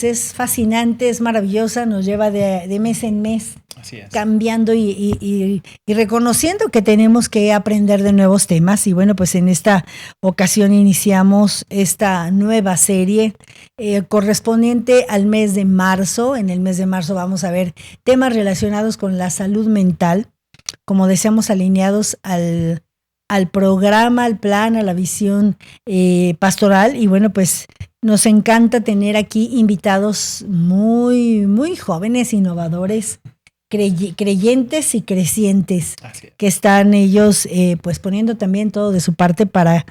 es fascinante, es maravillosa, nos lleva de mes en mes. Así es. Cambiando y reconociendo que tenemos que aprender de nuevos temas. Y bueno, pues en esta ocasión iniciamos esta nueva serie correspondiente al mes de marzo. En el mes de marzo vamos a ver temas relacionados con la salud mental, como decíamos, alineados al programa, al plan, a la visión pastoral. Y bueno, pues nos encanta tener aquí invitados muy, muy jóvenes, innovadores, creyentes y crecientes, que están ellos pues poniendo también todo de su parte para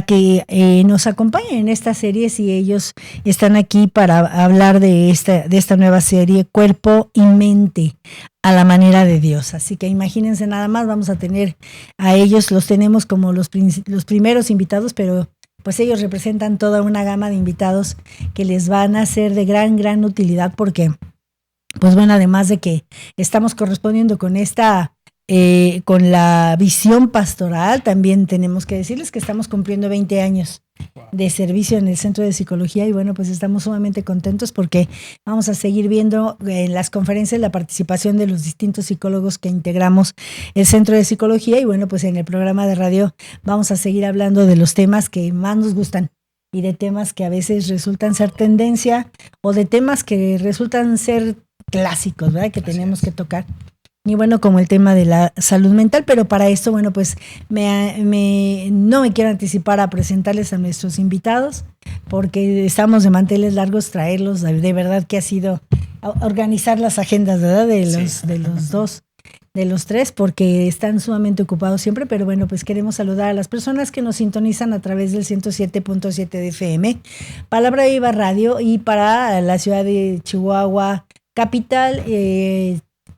que nos acompañen en esta serie. Si ellos están aquí para hablar de esta nueva serie, Cuerpo y Mente a la manera de Dios. Así que imagínense nada más, vamos a tener a ellos, los tenemos como los primeros invitados, pero pues ellos representan toda una gama de invitados que les van a ser de gran utilidad, porque pues bueno, además de que estamos correspondiendo con con la visión pastoral, también tenemos que decirles que estamos cumpliendo 20 años de servicio en el Centro de Psicología. Y bueno, pues estamos sumamente contentos porque vamos a seguir viendo en las conferencias la participación de los distintos psicólogos que integramos el Centro de Psicología. Y bueno, pues en el programa de radio vamos a seguir hablando de los temas que más nos gustan y de temas que a veces resultan ser tendencia o de temas que resultan ser clásicos, ¿verdad? Que tenemos que tocar. Y bueno, como el tema de la salud mental, pero para esto, bueno, pues no me quiero anticipar a presentarles a nuestros invitados, porque estamos de manteles largos, traerlos, de verdad que ha sido organizar las agendas, ¿verdad? De los tres, porque están sumamente ocupados siempre. Pero bueno, pues queremos saludar a las personas que nos sintonizan a través del 107.7 de FM, Palabra Viva Radio, y para la ciudad de Chihuahua capital,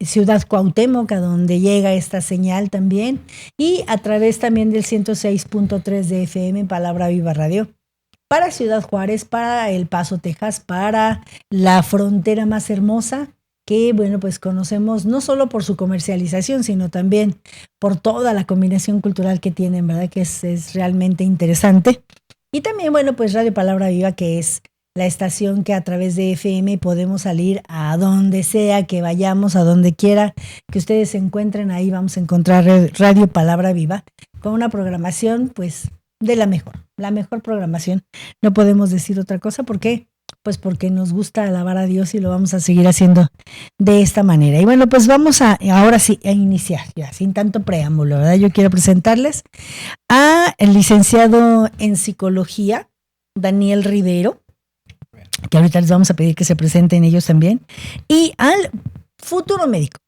Ciudad Cuauhtémoc, a donde llega esta señal también, y a través también del 106.3 de FM, Palabra Viva Radio, para Ciudad Juárez, para El Paso, Texas, para la frontera más hermosa, que bueno, pues conocemos no solo por su comercialización, sino también por toda la combinación cultural que tienen, ¿verdad? Que es realmente interesante. Y también, bueno, pues Radio Palabra Viva, que es la estación que a través de FM podemos salir a donde sea que vayamos, a donde quiera que ustedes se encuentren. Ahí vamos a encontrar Radio Palabra Viva con una programación pues de la mejor programación. No podemos decir otra cosa. ¿Por qué? Pues porque nos gusta alabar a Dios y lo vamos a seguir haciendo de esta manera. Y bueno, pues vamos ahora sí a iniciar, ya sin tanto preámbulo, ¿verdad? Yo quiero presentarles a el licenciado en psicología, Daniel Rivero, que ahorita les vamos a pedir que se presenten ellos también, y al futuro médico,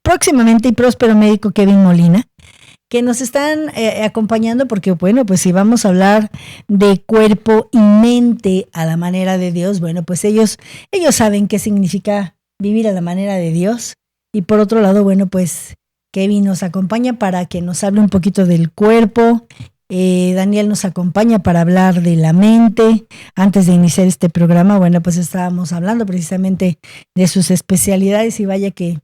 próximamente próspero médico Kevin Molina, que nos están acompañando, porque bueno, pues si vamos a hablar de cuerpo y mente a la manera de Dios, bueno, pues ellos saben qué significa vivir a la manera de Dios. Y por otro lado, bueno, pues Kevin nos acompaña para que nos hable un poquito del cuerpo. Daniel nos acompaña para hablar de la mente. Antes de iniciar este programa, bueno, pues estábamos hablando precisamente de sus especialidades, y vaya que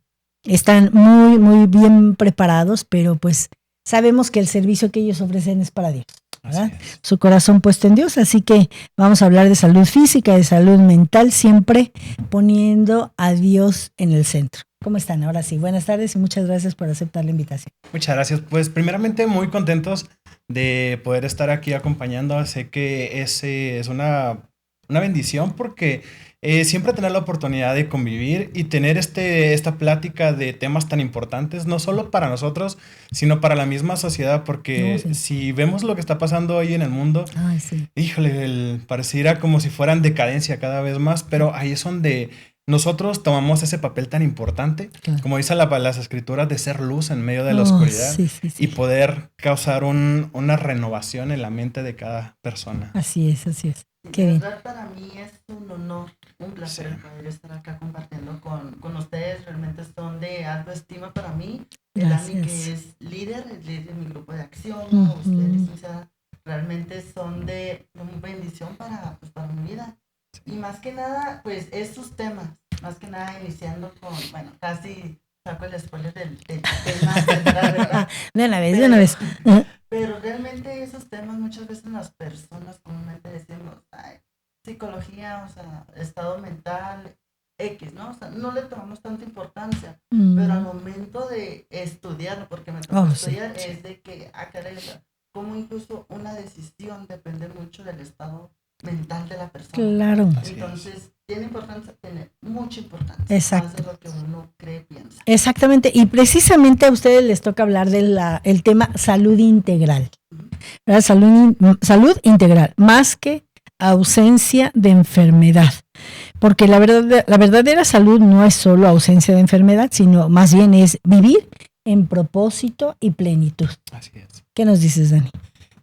están muy, muy bien preparados, pero pues sabemos que el servicio que ellos ofrecen es para Dios, ¿verdad? Su corazón puesto en Dios. Así que vamos a hablar de salud física, de salud mental, siempre poniendo a Dios en el centro. ¿Cómo están? Ahora sí, buenas tardes y muchas gracias por aceptar la invitación. Muchas gracias. Pues primeramente muy contentos de poder estar aquí acompañando. Sé que es una bendición, porque siempre tener la oportunidad de convivir y tener esta plática de temas tan importantes, no solo para nosotros, sino para la misma sociedad, porque si vemos lo que está pasando hoy en el mundo, híjole, pareciera como si fuera en decadencia cada vez más, pero ahí es donde nosotros tomamos ese papel tan importante, como dice las escrituras, de ser luz en medio de la oscuridad, y poder causar una renovación en la mente de cada persona. Así es. De verdad, para mí es un honor, un placer poder estar acá compartiendo con ustedes. Realmente son de alta estima para mí. El Dani, que es líder de mi grupo de acción, ustedes, o sea, realmente son de bendición para mi vida. Y más que nada, pues estos temas, más que nada iniciando con, bueno, casi saco el spoiler del tema, ¿verdad? De una vez. Pero realmente esos temas muchas veces las personas comúnmente decimos, ay, psicología, o sea, estado mental, X, ¿no? O sea, no le tomamos tanta importancia, pero al momento de estudiarlo, porque me tocó estudiar, sí, es de que, caray, como incluso una decisión depende mucho del estado mental de la persona. Claro. Entonces, tiene importancia, tiene mucha importancia. Exacto. Más de lo que uno cree, piensa. Exactamente, y precisamente a ustedes les toca hablar del tema salud integral. ¿Verdad? Salud integral, más que ausencia de enfermedad. Porque la verdadera salud no es solo ausencia de enfermedad, sino más bien es vivir en propósito y plenitud. Así es. ¿Qué nos dices, Dani?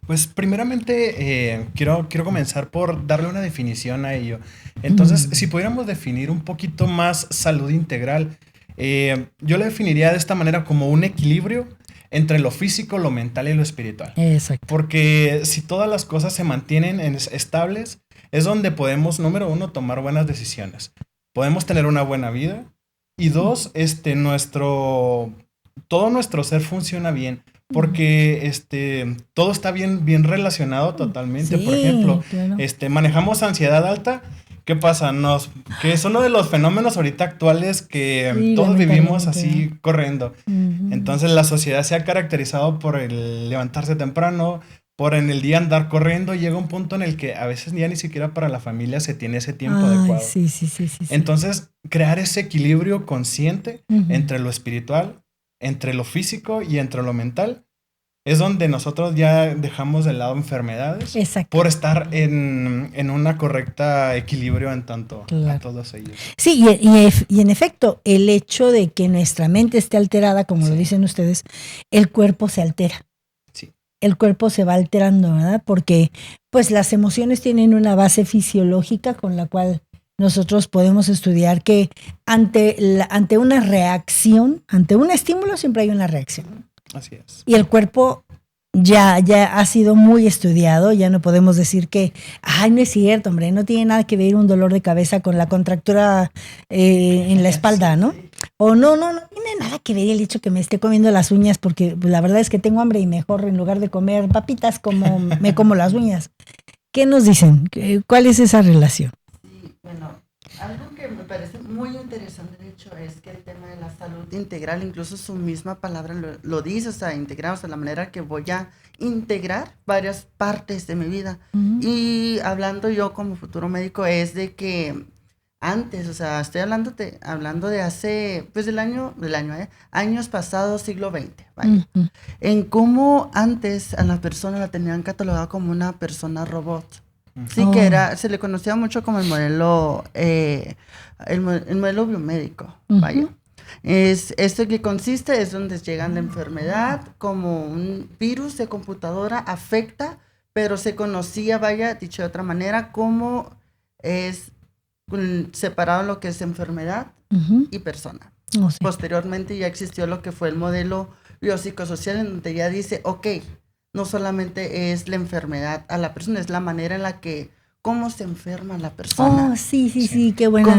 Pues primeramente quiero comenzar por darle una definición a ello. Entonces, si pudiéramos definir un poquito más salud integral, yo la definiría de esta manera como un equilibrio entre lo físico, lo mental y lo espiritual. Exacto. Porque si todas las cosas se mantienen estables, es donde podemos, número uno, tomar buenas decisiones. Podemos tener una buena vida. Y dos, todo nuestro ser funciona bien. Porque todo está bien relacionado totalmente. Sí, por ejemplo, claro. Manejamos ansiedad alta. ¿Qué pasa? Que es uno de los fenómenos ahorita actuales que sí, todos vivimos así corriendo. Entonces la sociedad se ha caracterizado por el levantarse temprano, por en el día andar corriendo. Llega un punto en el que a veces ya ni siquiera para la familia se tiene ese tiempo adecuado. Sí. Entonces, crear ese equilibrio consciente entre lo espiritual, entre lo físico y entre lo mental, es donde nosotros ya dejamos de lado enfermedades. Exacto. Por estar en una correcta equilibrio en tanto a todos ellos. Sí, y en efecto, el hecho de que nuestra mente esté alterada, como lo dicen ustedes, el cuerpo se altera. Sí. El cuerpo se va alterando, ¿verdad? Porque pues las emociones tienen una base fisiológica con la cual nosotros podemos estudiar que ante una reacción, ante un estímulo siempre hay una reacción. Así es. Y el cuerpo ya ha sido muy estudiado, ya no podemos decir que, no es cierto, hombre, no tiene nada que ver un dolor de cabeza con la contractura en la espalda, ¿no? O no tiene nada que ver el hecho que me esté comiendo las uñas, porque la verdad es que tengo hambre y mejor en lugar de comer papitas me como las uñas. ¿Qué nos dicen? ¿Cuál es esa relación? Sí, bueno, algo que me parece muy interesante, de hecho, es que el tema de la salud integral, incluso su misma palabra lo dice, o sea, integrar, o sea, la manera que voy a integrar varias partes de mi vida. Y hablando yo como futuro médico, es de que antes, o sea, estoy hablando de hace, pues años pasados, siglo XX, vaya, en cómo antes a la persona la tenían catalogada como una persona robot. Sí, que se le conocía mucho como el modelo biomédico, vaya. Esto que consiste es donde llega la enfermedad como un virus de computadora, afecta, pero se conocía, vaya, dicho de otra manera, como es separado lo que es enfermedad y persona. Sí. Posteriormente ya existió lo que fue el modelo biopsicosocial, en donde ya dice, no solamente es la enfermedad a la persona, es la manera en la que, cómo se enferma la persona. Sí, qué buena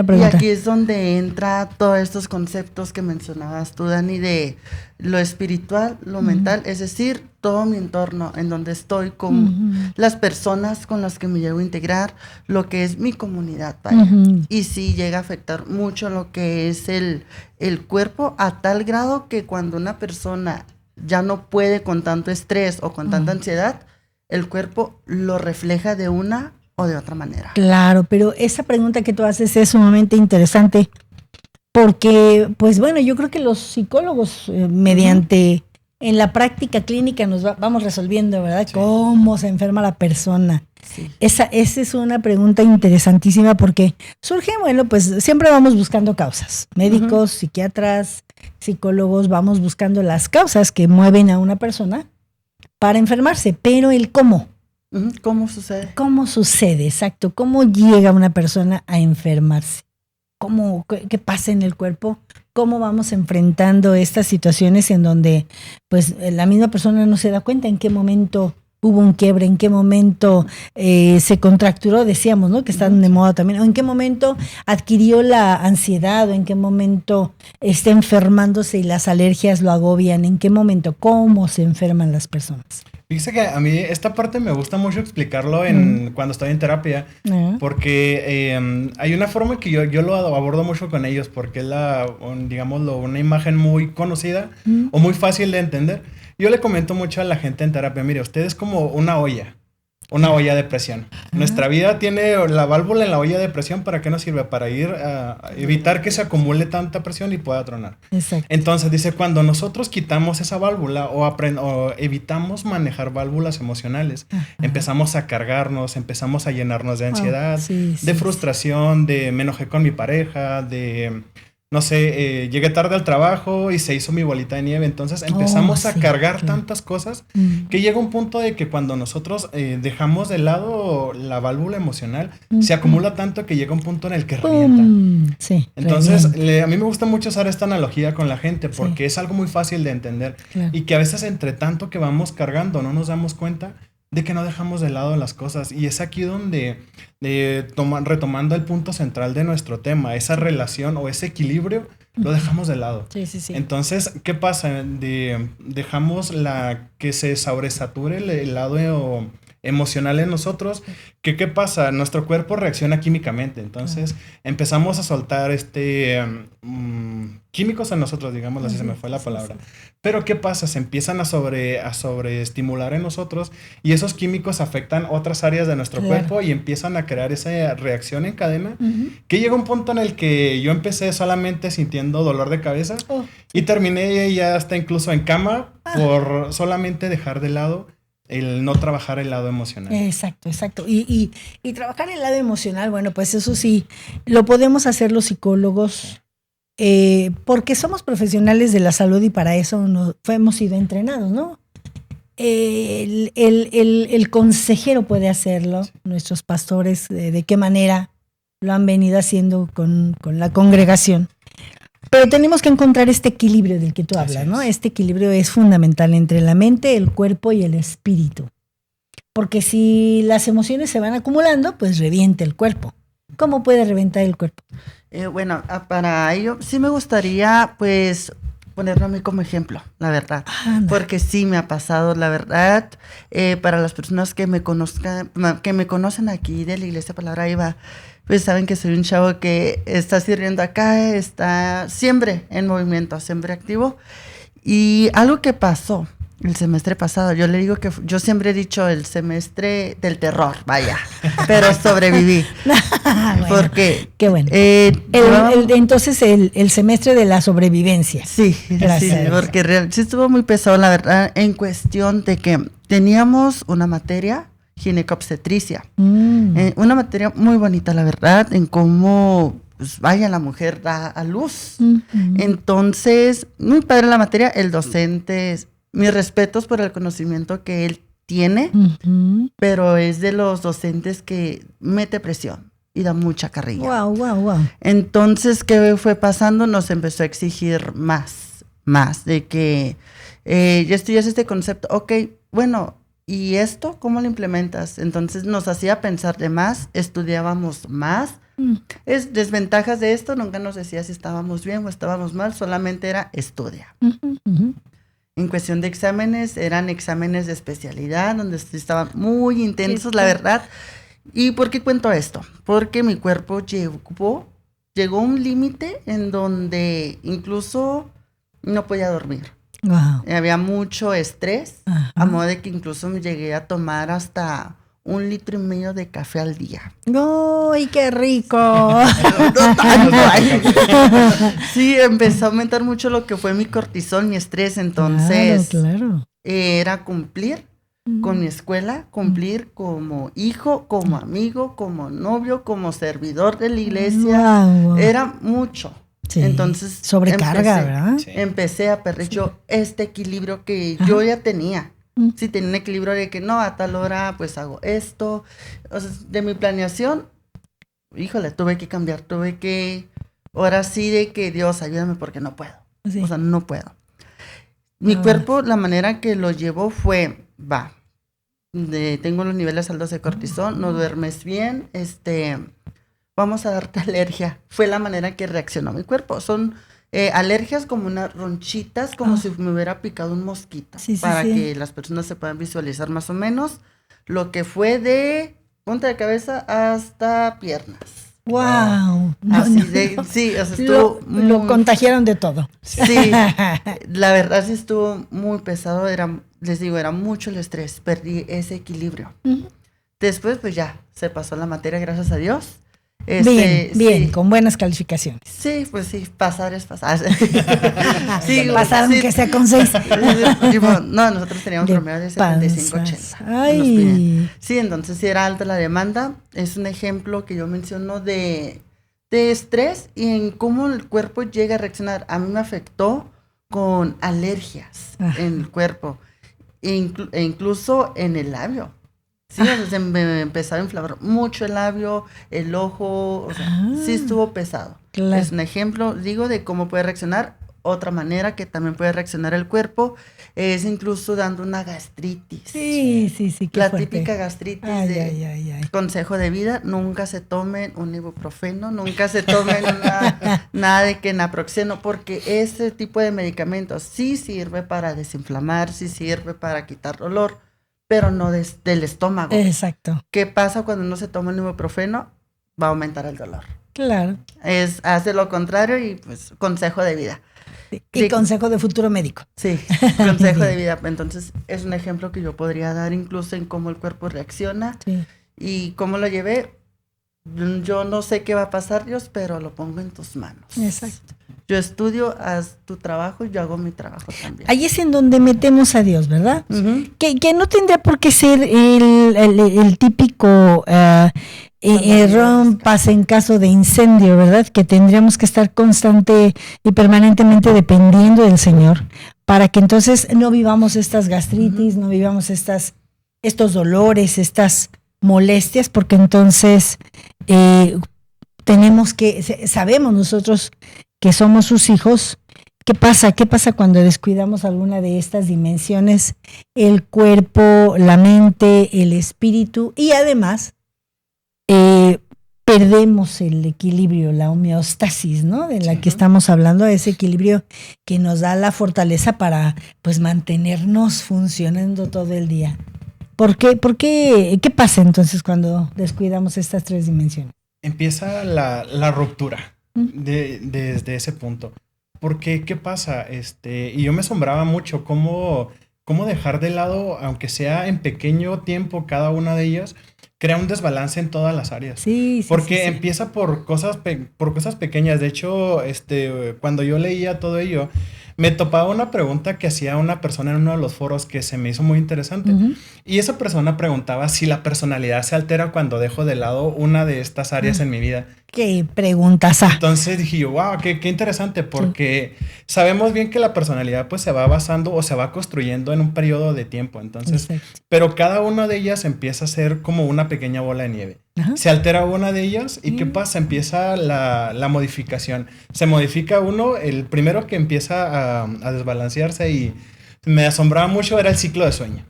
pregunta. Y aquí es donde entra todos estos conceptos que mencionabas tú, Dani, de lo espiritual, lo mental, es decir, todo mi entorno, en donde estoy, con las personas con las que me llevo a integrar, lo que es mi comunidad, vaya. Y sí llega a afectar mucho lo que es el cuerpo, a tal grado que cuando una persona ya no puede con tanto estrés o con tanta ansiedad, el cuerpo lo refleja de una o de otra manera. Claro, pero esa pregunta que tú haces es sumamente interesante porque, pues bueno, yo creo que los psicólogos mediante en la práctica clínica nos vamos resolviendo, ¿verdad? Sí. ¿Cómo se enferma la persona? Sí. Esa es una pregunta interesantísima porque surge, bueno, pues siempre vamos buscando causas. Médicos, psiquiatras, psicólogos, vamos buscando las causas que mueven a una persona para enfermarse, pero el cómo. ¿Cómo sucede? ¿Cómo sucede? Exacto. ¿Cómo llega una persona a enfermarse? ¿Qué pasa en el cuerpo? ¿Cómo vamos enfrentando estas situaciones en donde pues la misma persona no se da cuenta en qué momento hubo un quiebre, en qué momento se contracturó, decíamos, ¿no? Que están de moda también, o en qué momento adquirió la ansiedad, o en qué momento está enfermándose y las alergias lo agobian, en qué momento, cómo se enferman las personas. Fíjese que a mí esta parte me gusta mucho explicarlo cuando estoy en terapia, porque hay una forma que yo lo abordo mucho con ellos, porque es digámoslo, una imagen muy conocida o muy fácil de entender. Yo le comento mucho a la gente en terapia, mire, usted es como una olla de presión. Nuestra vida tiene la válvula en la olla de presión, ¿para qué nos sirve? Para ir a evitar que se acumule tanta presión y pueda tronar. Exacto. Entonces dice, cuando nosotros quitamos esa válvula o evitamos manejar válvulas emocionales, empezamos a cargarnos, empezamos a llenarnos de ansiedad, de frustración, de me enojé con mi pareja, de... No sé, llegué tarde al trabajo y se hizo mi bolita de nieve. Entonces empezamos a cargar tantas cosas que llega un punto de que cuando nosotros dejamos de lado la válvula emocional, se acumula tanto que llega un punto en el que revienta. Sí, entonces, a mí me gusta mucho usar esta analogía con la gente porque es algo muy fácil de entender y que a veces entre tanto que vamos cargando no nos damos cuenta de que no dejamos de lado las cosas. Y es aquí donde, retomando el punto central de nuestro tema, esa relación o ese equilibrio, lo dejamos de lado. Sí. Entonces, ¿qué pasa? Dejamos que se sobresature el lado emocional en nosotros. ¿Qué pasa? Nuestro cuerpo reacciona químicamente. Entonces, empezamos a soltar químicos en nosotros, digamos así, se me fue la palabra. Pero ¿qué pasa? Se empiezan a sobreestimular en nosotros y esos químicos afectan otras áreas de nuestro cuerpo y empiezan a crear esa reacción en cadena que llega un punto en el que yo empecé solamente sintiendo dolor de cabeza y terminé ya hasta incluso en cama por solamente dejar de lado el no trabajar el lado emocional. Exacto. Y trabajar el lado emocional, bueno, pues eso sí, lo podemos hacer los psicólogos porque somos profesionales de la salud y para eso hemos sido entrenados, ¿no? El consejero puede hacerlo, nuestros pastores, de qué manera lo han venido haciendo con la congregación. Pero tenemos que encontrar este equilibrio del que tú hablas, ¿no? Este equilibrio es fundamental entre la mente, el cuerpo y el espíritu. Porque si las emociones se van acumulando, pues revienta el cuerpo. ¿Cómo puede reventar el cuerpo? Bueno, para ello sí me gustaría, pues, ponerlo a mí como ejemplo, la verdad. Porque sí me ha pasado, la verdad. Para las personas que me conocen aquí de la Iglesia Palabra Viva, pues saben que soy un chavo que está sirviendo acá, está siempre en movimiento, siempre activo. Y algo que pasó el semestre pasado, yo le digo que yo siempre he dicho el semestre del terror, vaya, pero sobreviví. Bueno, porque qué bueno. Entonces el semestre de la sobrevivencia. Sí, gracias. Sí, porque sí estuvo muy pesado, la verdad, en cuestión de que teníamos una materia, ginecobstetricia, una materia muy bonita, la verdad, en cómo pues, la mujer da a luz. Entonces, muy padre la materia, el docente, mis respetos por el conocimiento que él tiene, pero es de los docentes que mete presión y da mucha carrilla. Wow. Entonces, ¿qué fue pasando? Nos empezó a exigir más, de que ya estudias este concepto, ok, bueno, ¿y esto cómo lo implementas? Entonces nos hacía pensar de más, estudiábamos más. Es desventajas de esto, nunca nos decía si estábamos bien o estábamos mal, solamente era estudia. En cuestión de exámenes, eran exámenes de especialidad, donde estaban muy intensos, la verdad. ¿Y por qué cuento esto? Porque mi cuerpo llegó a un límite en donde incluso no podía dormir. Wow. Había mucho estrés, a modo de que incluso me llegué a tomar hasta 1,5 litros de café al día. ¡Ay, qué rico! Sí, empezó a aumentar mucho lo que fue mi cortisol, mi estrés, entonces claro. Era cumplir con mi escuela, cumplir como hijo, como amigo, como novio, como servidor de la iglesia. Wow. Era mucho. Sí. Entonces sobrecarga, ¿verdad? Sí. Empecé a perder yo este equilibrio que yo ya tenía. Sí, tenía un equilibrio de que no, a tal hora pues hago esto. O sea, de mi planeación, híjole, tuve que cambiar, ahora sí de que Dios ayúdame porque no puedo. Sí. O sea, no puedo. Mi cuerpo, la manera que lo llevó fue, tengo los niveles altos de cortisol, no duermes bien, vamos a darte alergia. Fue la manera que reaccionó mi cuerpo. Son alergias como unas ronchitas, como si me hubiera picado un mosquito, para que las personas se puedan visualizar más o menos lo que fue de punta de cabeza hasta piernas. ¡Wow! Sí, o sea, estuvo lo contagiaron de todo. Sí, la verdad sí estuvo muy pesado, les digo, era mucho el estrés, perdí ese equilibrio. Después, pues ya, se pasó la materia, gracias a Dios. Bien, sí. Con buenas calificaciones. Sí, pues sí, pasar es pasar. Sí, pasaron que sea con 6. No, nosotros teníamos promedio de 75-80. Ay. Sí, entonces sí era alta la demanda. Es un ejemplo que yo menciono de estrés y en cómo el cuerpo llega a reaccionar. A mí me afectó con alergias en el cuerpo e incluso en el labio. Sí, se me empezó a inflamar mucho el labio, el ojo, o sea, sí estuvo pesado. Claro. Es un ejemplo, digo, de cómo puede reaccionar. Otra manera que también puede reaccionar el cuerpo es incluso dando una gastritis. Sí. La típica gastritis consejo de vida, nunca se tomen un ibuprofeno, nunca se tomen nada de que naproxeno, porque ese tipo de medicamentos sí sirve para desinflamar, sí sirve para quitar dolor, pero no del estómago. Exacto. ¿Qué pasa cuando uno se toma un ibuprofeno? Va a aumentar el dolor. Claro. Hace lo contrario y pues consejo de vida. Y consejo de futuro médico. Sí, consejo de vida. Entonces es un ejemplo que yo podría dar incluso en cómo el cuerpo reacciona y cómo lo llevé. Yo no sé qué va a pasar, Dios, pero lo pongo en tus manos. Exacto. Yo estudio, haz tu trabajo y yo hago mi trabajo también. Ahí es en donde metemos a Dios, ¿verdad? Que no tendría por qué ser el típico rompas en caso de incendio, ¿verdad? Que tendríamos que estar constante y permanentemente dependiendo del Señor para que entonces no vivamos estas gastritis, no vivamos estos dolores, estas molestias, porque entonces sabemos nosotros que somos sus hijos. ¿Qué pasa? ¿Qué pasa cuando descuidamos alguna de estas dimensiones? El cuerpo, la mente, el espíritu y además perdemos el equilibrio, la homeostasis, ¿no? De la que estamos hablando, ese equilibrio que nos da la fortaleza para pues mantenernos funcionando todo el día. ¿Por qué? ¿Qué pasa entonces cuando descuidamos estas tres dimensiones? Empieza la ruptura desde ese punto. Porque, ¿qué pasa? Y yo me asombraba mucho cómo dejar de lado, aunque sea en pequeño tiempo, cada una de ellas, crea un desbalance en todas las áreas. Sí. Porque empieza por cosas pequeñas. De hecho, cuando yo leía todo ello, me topaba una pregunta que hacía una persona en uno de los foros que se me hizo muy interesante. Y esa persona preguntaba si la personalidad se altera cuando dejo de lado una de estas áreas en mi vida. ¿Qué preguntas? Entonces dije yo, wow, qué interesante, porque sabemos bien que la personalidad pues se va basando o se va construyendo en un periodo de tiempo. Entonces, pero cada una de ellas empieza a ser como una pequeña bola de nieve. Se altera una de ellas y ¿qué pasa? Empieza la modificación. Se modifica uno, el primero que empieza a desbalancearse y me asombraba mucho era el ciclo de sueño.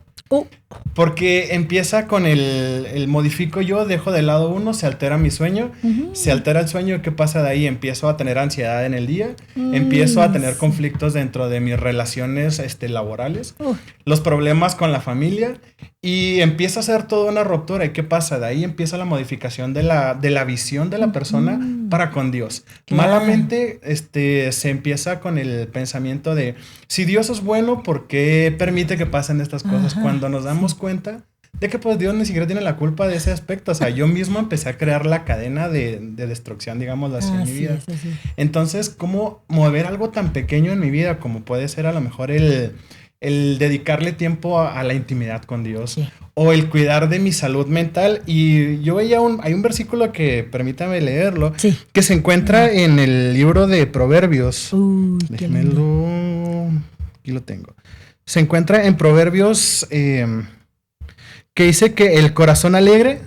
Porque empieza con el modifico yo, dejo de lado uno, se altera mi sueño, se altera el sueño, ¿qué pasa de ahí? Empiezo a tener ansiedad en el día, empiezo a tener conflictos dentro de mis relaciones laborales, los problemas con la familia y empieza a ser toda una ruptura. ¿Y qué pasa? De ahí empieza la modificación de la visión de la persona para con Dios. Claro. Malamente se empieza con el pensamiento de si Dios es bueno, ¿por qué permite que pasen estas cosas? Cuando nos damos cuenta de que pues Dios ni siquiera tiene la culpa de ese aspecto. O sea, yo mismo empecé a crear la cadena de destrucción, digamos así, en mi vida. Entonces, ¿cómo mover algo tan pequeño en mi vida como puede ser a lo mejor el dedicarle tiempo a la intimidad con Dios o el cuidar de mi salud mental? Y yo veía hay un versículo que, permítame leerlo, que se encuentra en el libro de Proverbios. Déjemelo, aquí lo tengo. Se encuentra en Proverbios que dice que el corazón alegre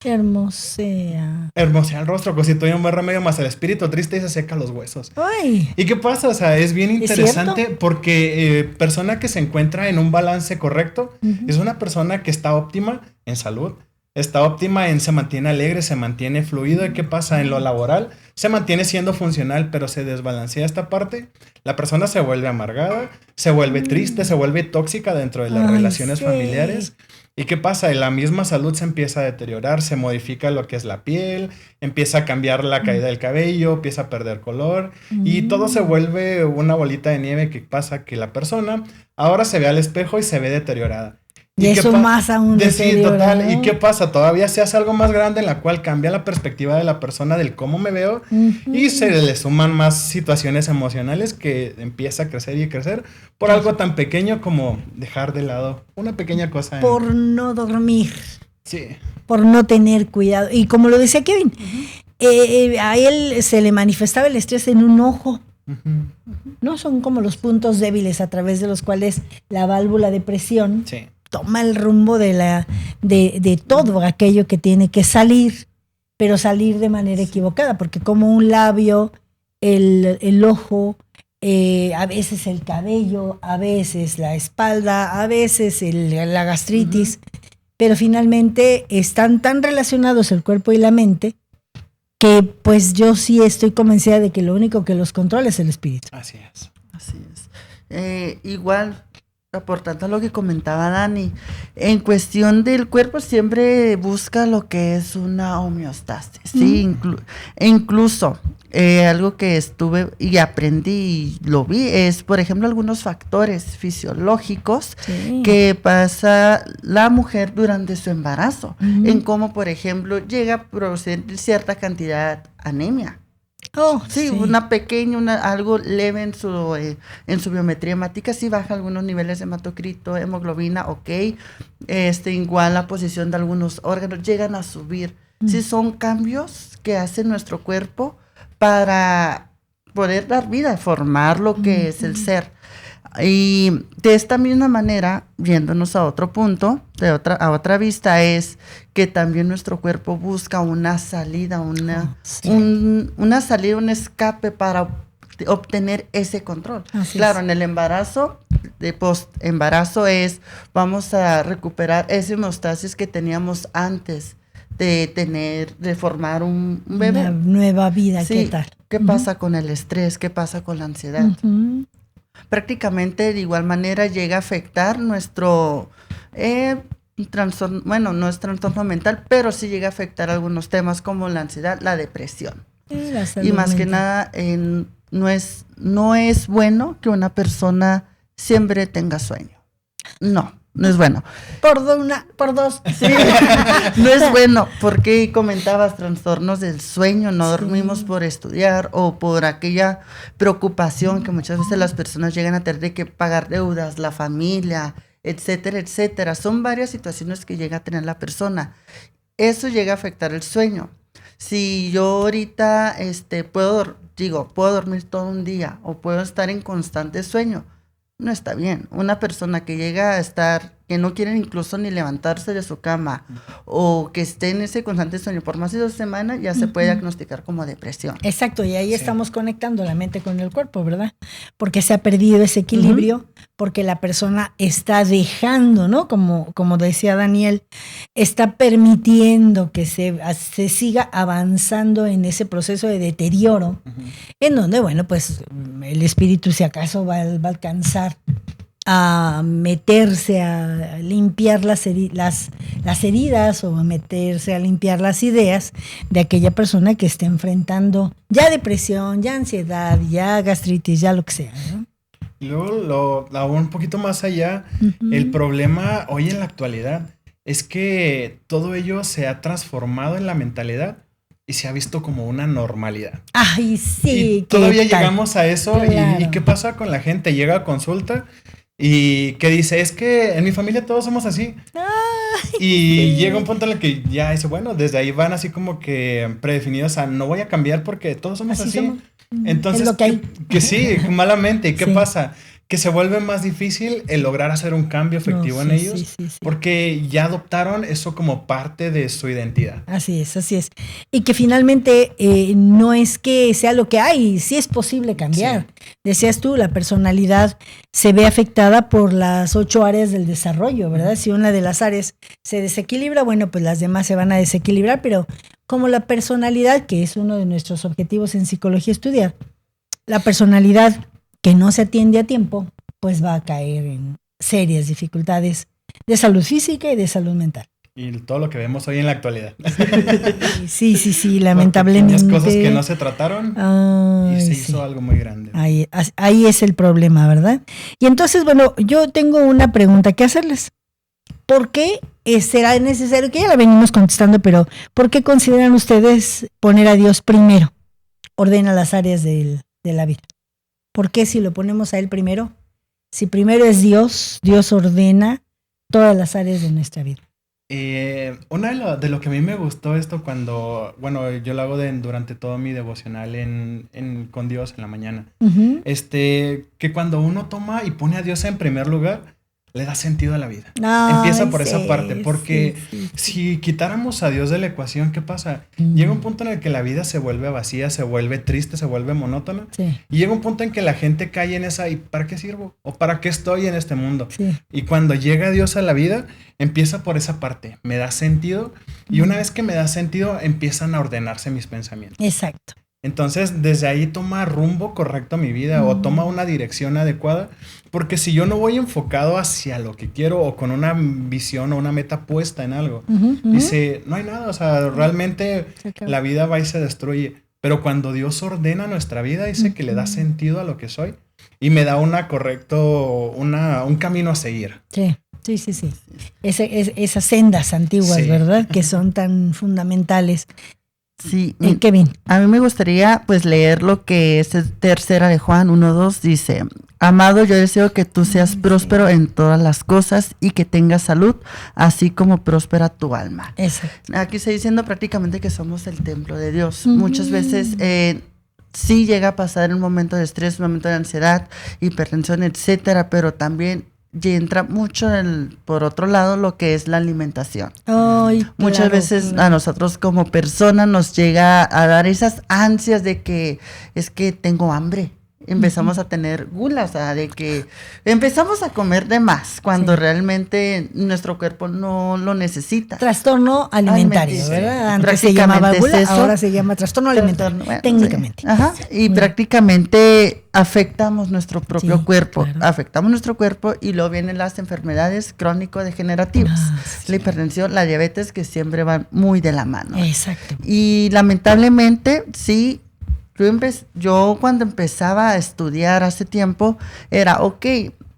Hermosea. Hermosea el rostro, pues si todavía un buen remedio más el espíritu triste y se seca los huesos. Ay. ¿Y qué pasa? O sea, es bien interesante ¿Es porque persona que se encuentra en un balance correcto es una persona que está óptima en salud, está óptima en se mantiene alegre, se mantiene fluido. ¿Y qué pasa? En lo laboral se mantiene siendo funcional, pero se desbalancea esta parte. La persona se vuelve amargada, se vuelve triste, se vuelve tóxica dentro de las relaciones familiares. ¿Y qué pasa? La misma salud se empieza a deteriorar, se modifica lo que es la piel, empieza a cambiar la caída del cabello, empieza a perder color y todo se vuelve una bolita de nieve. Que pasa que la persona ahora se ve al espejo y se ve deteriorada. Y eso más aún sí, total. ¿Y qué pasa? Todavía se hace algo más grande en la cual cambia la perspectiva de la persona del cómo me veo y se le suman más situaciones emocionales que empieza a crecer y crecer por algo tan pequeño como dejar de lado una pequeña cosa. Por no dormir. Sí. Por no tener cuidado. Y como lo decía Kevin, a él se le manifestaba el estrés en un ojo. No son como los puntos débiles a través de los cuales la válvula de presión toma el rumbo de todo aquello que tiene que salir, pero salir de manera equivocada, porque como un labio, el ojo, a veces el cabello, a veces la espalda, a veces la gastritis, pero finalmente están tan relacionados el cuerpo y la mente que pues yo sí estoy convencida de que lo único que los controla es el espíritu. Así es. Así es. Igual, aportando a lo que comentaba Dani, en cuestión del cuerpo siempre busca lo que es una homeostasis, ¿sí? Incluso algo que estuve y aprendí y lo vi es, por ejemplo, algunos factores fisiológicos que pasa la mujer durante su embarazo, en cómo, por ejemplo, llega a producir cierta cantidad de anemia. Sí, una pequeña, algo leve en su biometría hemática, sí baja algunos niveles de hematocrito, hemoglobina, igual la posición de algunos órganos llegan a subir. Sí, son cambios que hace nuestro cuerpo para poder dar vida, formar lo que es el ser. Y de esta misma manera, viéndonos a otro punto, a otra vista, es que también nuestro cuerpo busca una salida, una salida, un escape para obtener ese control. Claro, en el embarazo, de post-embarazo vamos a recuperar esa homeostasis que teníamos antes de formar un bebé. Una nueva vida, ¿qué tal? ¿Qué pasa con el estrés? ¿Qué pasa con la ansiedad? Prácticamente de igual manera llega a afectar nuestro trastorno, no es trastorno mental, pero sí llega a afectar algunos temas como la ansiedad, la depresión. Y más que nada, no es bueno que una persona siempre tenga sueño. No es bueno. Por dos. Sí, no es bueno, porque comentabas trastornos del sueño, no dormimos por estudiar o por aquella preocupación que muchas veces las personas llegan a tener de que pagar deudas, la familia, etcétera, etcétera. Son varias situaciones que llega a tener la persona. Eso llega a afectar el sueño. Si yo ahorita puedo dormir todo un día o puedo estar en constante sueño, no está bien. Una persona que llega a estar, que no quiere incluso ni levantarse de su cama o que esté en ese constante sueño por más de 2 semanas, ya se puede diagnosticar como depresión. Exacto, y ahí estamos conectando la mente con el cuerpo, ¿verdad? Porque se ha perdido ese equilibrio, porque la persona está dejando, ¿no? Como decía Daniel, está permitiendo que se siga avanzando en ese proceso de deterioro, en donde, bueno, pues el espíritu, si acaso va a alcanzar a meterse a limpiar las heridas o a meterse a limpiar las ideas de aquella persona que esté enfrentando ya depresión, ya ansiedad, ya gastritis, ya lo que sea, ¿no? Y luego, un poquito más allá, el problema hoy en la actualidad es que todo ello se ha transformado en la mentalidad y se ha visto como una normalidad. Ay, sí. Y todavía llegamos a eso. Claro. ¿Y qué pasa con la gente? Llega a consulta y que dice, es que en mi familia todos somos así. Ay, y llega un punto en el que ya dice, bueno, desde ahí van así como que predefinidos a no voy a cambiar porque todos somos así. Entonces, es lo que hay. Que sí, malamente. ¿Y qué pasa? que se vuelve más difícil el lograr hacer un cambio efectivo en ellos, porque ya adoptaron eso como parte de su identidad. Así es, así es. Y que finalmente no es que sea lo que hay, sí es posible cambiar. Sí. Decías tú, la personalidad se ve afectada por las 8 áreas del desarrollo, ¿verdad? Si una de las áreas se desequilibra, bueno, pues las demás se van a desequilibrar, pero como la personalidad, que es uno de nuestros objetivos en psicología estudiar, la personalidad que no se atiende a tiempo, pues va a caer en serias dificultades de salud física y de salud mental. Y todo lo que vemos hoy en la actualidad. Sí, lamentablemente. Por cosas que no se trataron y se hizo algo muy grande. Ahí es el problema, ¿verdad? Y entonces, bueno, yo tengo una pregunta que hacerles. ¿Por qué será necesario, que ya la venimos contestando, pero ¿por qué consideran ustedes poner a Dios primero? Ordena las áreas de la vida. ¿Por qué si lo ponemos a Él primero? Si primero es Dios, Dios ordena todas las áreas de nuestra vida. Una de lo que a mí me gustó esto cuando, bueno, yo lo hago durante todo mi devocional con Dios en la mañana, que cuando uno toma y pone a Dios en primer lugar, le da sentido a la vida. Empieza por esa parte, porque si quitáramos a Dios de la ecuación, ¿qué pasa? Llega un punto en el que la vida se vuelve vacía, se vuelve triste, se vuelve monótona, y llega un punto en que la gente cae en esa, ¿y para qué sirvo? ¿O para qué estoy en este mundo? Y cuando llega Dios a la vida, empieza por esa parte, me da sentido, y una vez que me da sentido, empiezan a ordenarse mis pensamientos. Exacto. Entonces, desde ahí toma rumbo correcto mi vida o toma una dirección adecuada, porque si yo no voy enfocado hacia lo que quiero o con una visión o una meta puesta en algo, dice, no hay nada, o sea, realmente la vida va y se destruye. Pero cuando Dios ordena nuestra vida, dice que le da sentido a lo que soy y me da un camino a seguir. Sí. Esas sendas antiguas, ¿verdad? Que son tan fundamentales. Sí, Kevin. A mí me gustaría pues leer lo que es tercera de Juan 1:2, dice: Amado, yo deseo que tú seas próspero en todas las cosas y que tengas salud, así como próspera tu alma. Exacto. Aquí está diciendo prácticamente que somos el templo de Dios. Muchas veces sí llega a pasar un momento de estrés, un momento de ansiedad, hipertensión, etcétera, pero también y entra mucho por otro lado lo que es la alimentación. Muchas veces a nosotros como personas nos llega a dar esas ansias de que es que tengo hambre. Empezamos a tener gula, o sea, de que empezamos a comer de más cuando realmente nuestro cuerpo no lo necesita. Trastorno alimentario, ¿verdad? Antes se llamaba gula, ahora se llama trastorno alimentario, técnicamente. Sí. Ajá. Y prácticamente afectamos nuestro propio cuerpo, afectamos nuestro cuerpo y luego vienen las enfermedades crónico-degenerativas, la hipertensión, la diabetes, que siempre van muy de la mano. Exacto. Y lamentablemente, sí, yo cuando empezaba a estudiar hace tiempo, era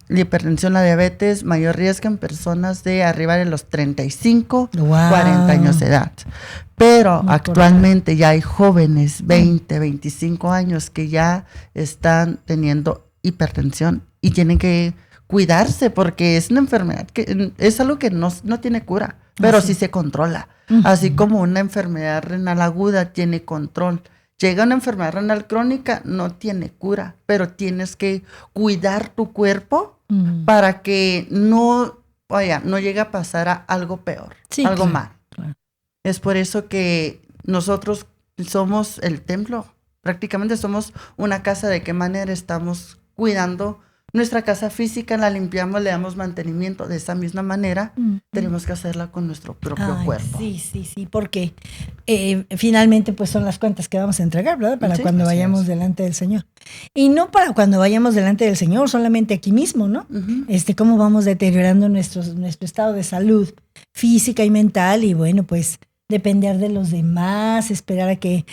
la hipertensión, la diabetes, mayor riesgo en personas de arriba de los 35, 40 años de edad. Pero actualmente ya hay jóvenes, 20, 25 años, que ya están teniendo hipertensión y tienen que cuidarse porque es una enfermedad que es algo que no tiene cura, pero sí se controla. Así como una enfermedad renal aguda tiene control. Llega una enfermedad renal crónica, no tiene cura, pero tienes que cuidar tu cuerpo para que no llegue a pasar a algo peor, algo mal. Claro. Es por eso que nosotros somos el templo, prácticamente somos una casa. ¿De qué manera estamos cuidando nuestra casa física? La limpiamos, le damos mantenimiento. De esa misma manera tenemos que hacerla con nuestro propio cuerpo. Sí, porque finalmente pues son las cuentas que vamos a entregar, ¿verdad? Para cuando vayamos delante del Señor. Y no para cuando vayamos delante del Señor, solamente aquí mismo, ¿no? Cómo vamos deteriorando nuestro estado de salud física y mental, y bueno, pues depender de los demás, esperar a que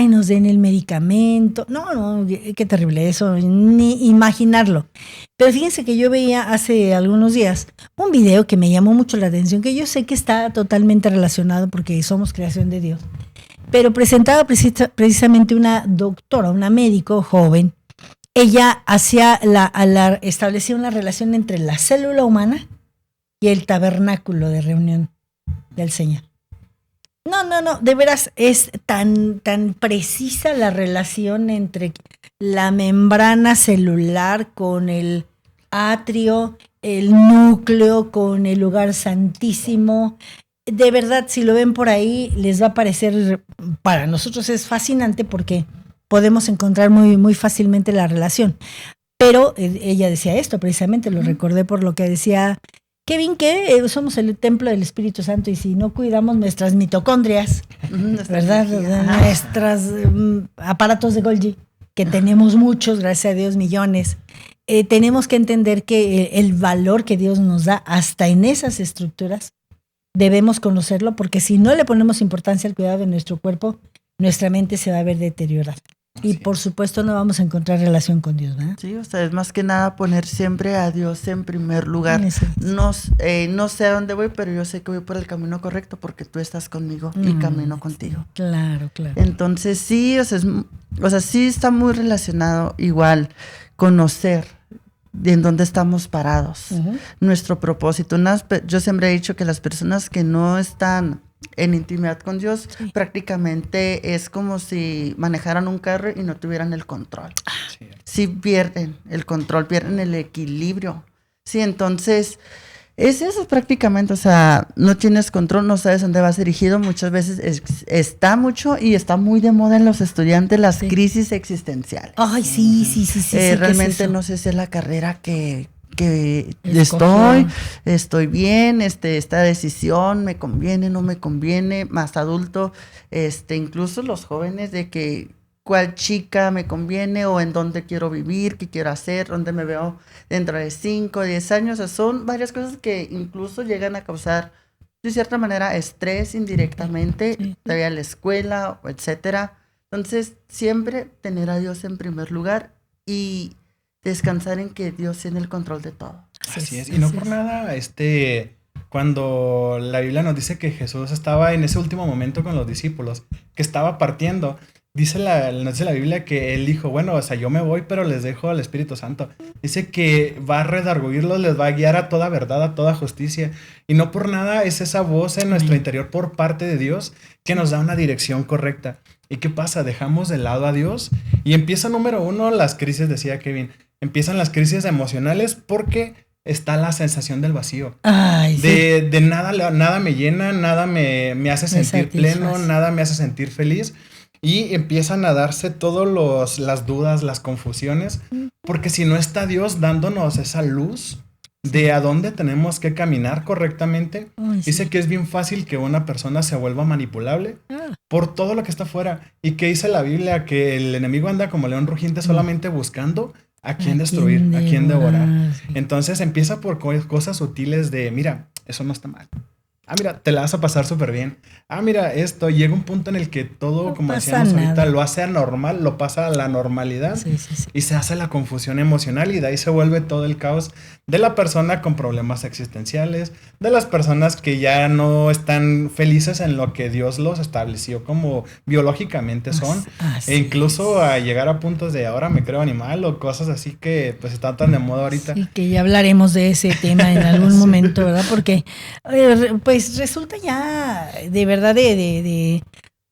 nos den el medicamento. No, qué terrible eso, ni imaginarlo. Pero fíjense que yo veía hace algunos días un video que me llamó mucho la atención, que yo sé que está totalmente relacionado porque somos creación de Dios, pero presentaba precisamente una doctora, una médico joven. Ella establecía una relación entre la célula humana y el tabernáculo de reunión del Señor. No, de veras es tan precisa la relación entre la membrana celular con el atrio, el núcleo con el lugar santísimo. De verdad, si lo ven por ahí, les va a parecer, para nosotros es fascinante porque podemos encontrar muy, muy fácilmente la relación. Pero ella decía esto, precisamente, lo recordé por lo que decía Kevin, que somos el templo del Espíritu Santo y si no cuidamos nuestras mitocondrias, ¿verdad? Nuestros aparatos de Golgi, que tenemos muchos, gracias a Dios, millones, tenemos que entender que el valor que Dios nos da hasta en esas estructuras, debemos conocerlo, porque si no le ponemos importancia al cuidado de nuestro cuerpo, nuestra mente se va a ver deteriorada. Y por supuesto no vamos a encontrar relación con Dios, ¿verdad? Sí, o sea, es más que nada poner siempre a Dios en primer lugar. No sé a dónde voy, pero yo sé que voy por el camino correcto porque tú estás conmigo y camino contigo. Claro. Entonces sí, o sea, sí está muy relacionado igual conocer de en dónde estamos parados, nuestro propósito. Yo siempre he dicho que las personas que no están en intimidad con Dios, prácticamente es como si manejaran un carro y no tuvieran el control. Sí pierden el control, pierden el equilibrio. Sí, entonces es eso prácticamente, o sea, no tienes control, no sabes dónde vas dirigido. Muchas veces está muy de moda en los estudiantes las crisis existenciales. Ay, sí. Realmente no sé si es la carrera que estoy bien, esta decisión me conviene, no me conviene, más adulto, incluso los jóvenes de que cuál chica me conviene o en dónde quiero vivir, qué quiero hacer, dónde me veo dentro de 5 o 10 años. O sea, son varias cosas que incluso llegan a causar de cierta manera estrés indirectamente, todavía la escuela, etcétera. Entonces, siempre tener a Dios en primer lugar y descansar en que Dios tiene el control de todo. Así es. Y no por nada, cuando la Biblia nos dice que Jesús estaba en ese último momento con los discípulos, que estaba partiendo, nos dice la Biblia que él dijo, bueno, o sea, yo me voy, pero les dejo al Espíritu Santo. Dice que va a redarguirlos, les va a guiar a toda verdad, a toda justicia. Y no por nada es esa voz en nuestro interior por parte de Dios que nos da una dirección correcta. ¿Y qué pasa? Dejamos de lado a Dios y empieza, número uno, las crisis, decía Kevin. Empiezan las crisis emocionales porque está la sensación del vacío. Ay, de nada me llena, nada me hace sentir pleno, nada me hace sentir feliz. Y empiezan a darse todas las dudas, las confusiones, porque si no está Dios dándonos esa luz de a dónde tenemos que caminar correctamente, dice que es bien fácil que una persona se vuelva manipulable por todo lo que está afuera. Y que dice la Biblia que el enemigo anda como león rugiente solamente buscando a quién destruir, a quién devorar. Entonces empieza por cosas sutiles de, mira, eso no está mal. Ah, mira, te la vas a pasar súper bien. Ah, mira, esto. Llega un punto en el que todo, no como decíamos ahorita, lo hace anormal, lo pasa a la normalidad. Y se hace la confusión emocional y de ahí se vuelve todo el caos de la persona con problemas existenciales, de las personas que ya no están felices en lo que Dios los estableció como biológicamente son. E incluso a llegar a puntos de ahora me creo animal o cosas así que pues están tan de moda ahorita. Sí, que ya hablaremos de ese tema en algún momento, ¿verdad? Porque pues resulta ya de verdad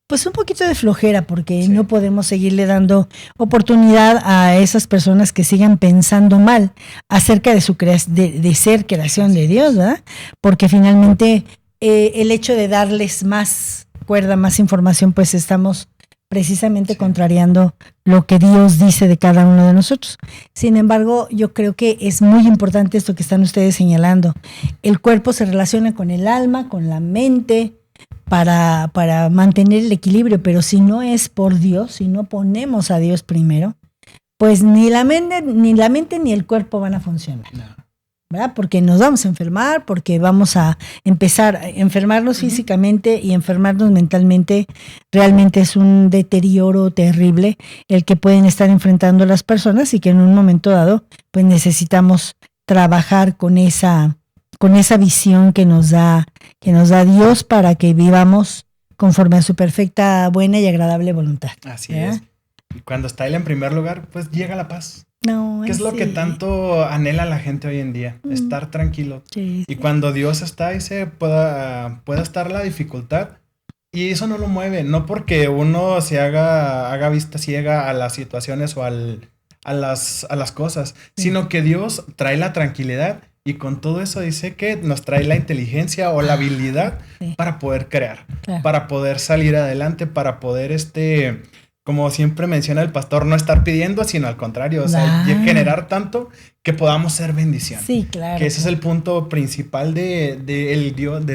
pues un poquito de flojera, porque no podemos seguirle dando oportunidad a esas personas que sigan pensando mal acerca de de ser creación de Dios, ¿verdad? Porque finalmente el hecho de darles más cuerda, más información, pues estamos precisamente contrariando lo que Dios dice de cada uno de nosotros. Sin embargo, yo creo que es muy importante esto que están ustedes señalando. El cuerpo se relaciona con el alma, con la mente, para mantener el equilibrio, pero si no es por Dios, si no ponemos a Dios primero, pues ni la mente ni el cuerpo van a funcionar. No. ¿Verdad? Porque nos vamos a enfermar, porque vamos a empezar a enfermarnos físicamente y enfermarnos mentalmente. Realmente es un deterioro terrible el que pueden estar enfrentando las personas y que en un momento dado pues necesitamos trabajar con esa visión que nos da Dios para que vivamos conforme a su perfecta, buena y agradable voluntad. Así es. Y cuando está Él en primer lugar, pues llega la paz. No, ¿Qué es lo que tanto anhela la gente hoy en día? Estar tranquilo. Sí. Y cuando Dios está y pueda estar la dificultad, Y eso no lo mueve, no porque uno se haga vista ciega a las situaciones o a las cosas, sino que Dios trae la tranquilidad y con todo eso dice que nos trae la inteligencia o la habilidad para poder crear, para poder salir adelante, para poder como siempre menciona el pastor, no estar pidiendo, sino al contrario, o sea, generar tanto que podamos ser bendición. Sí, claro. Que ese es el punto principal de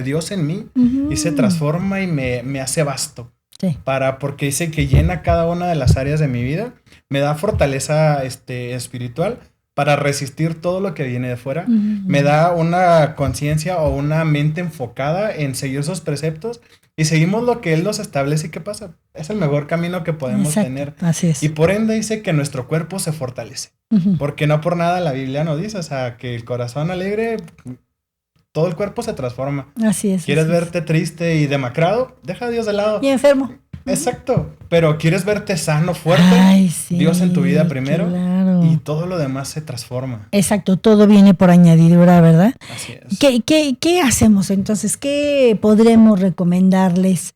Dios en mí, y se transforma y me hace vasto. Sí. Porque dice que llena cada una de las áreas de mi vida, me da fortaleza espiritual para resistir todo lo que viene de fuera, me da una conciencia o una mente enfocada en seguir sus preceptos, y seguimos lo que Él nos establece. ¿Y qué pasa? Es el mejor camino que podemos tener. Así es. Y por ende dice que nuestro cuerpo se fortalece. Porque no por nada la Biblia nos dice, o sea, que el corazón alegre, todo el cuerpo se transforma. Así es. ¿Quieres verte triste y demacrado? Deja a Dios de lado. Y enfermo. Exacto. Pero ¿quieres verte sano, fuerte? Ay, sí, Dios en tu vida primero. Claro. Y todo lo demás se transforma. Exacto, todo viene por añadidura, ¿verdad? Así es. ¿Qué hacemos entonces? ¿Qué podremos recomendarles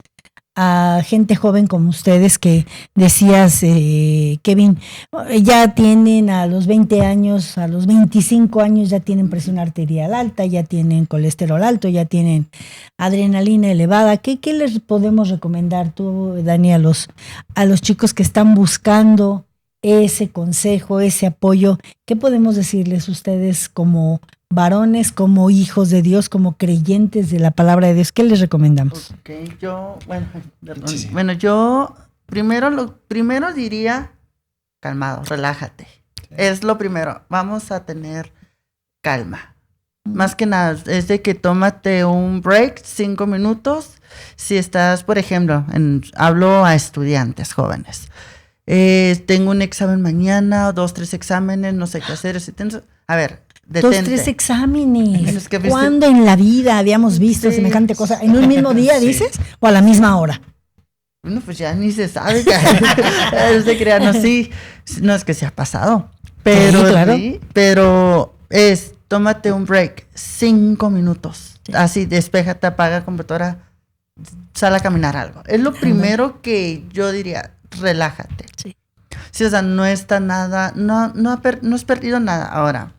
a gente joven como ustedes que decías, Kevin, ya tienen a los 20 años, a los 25 años ya tienen presión arterial alta, ya tienen colesterol alto, ya tienen adrenalina elevada? ¿Qué les podemos recomendar tú, Dani, a los chicos que están buscando ese consejo, ese apoyo? ¿Qué podemos decirles ustedes como varones, como hijos de Dios, como creyentes de la palabra de Dios? ¿Qué les recomendamos? Yo primero diría, calmado, relájate. Es lo primero, vamos a tener calma. Más que nada, es de que tómate un break, 5 minutos. Si estás, por ejemplo, hablo a estudiantes jóvenes. Tengo un examen mañana, 2, 3 exámenes, no sé qué hacer. A ver, detente. 2, 3 exámenes. ¿Cuándo en la vida habíamos visto semejante cosa? ¿En un mismo día, dices? ¿O a la misma hora? Bueno, pues ya ni se sabe. No se crean, no es que se ha pasado. Pero, claro. Pero tómate un break, 5 minutos. Sí. Así, despéjate, apaga la computadora, sal a caminar algo. Es lo primero que yo diría, relájate. Sí, o sea, no está nada, no has perdido nada. Ahora,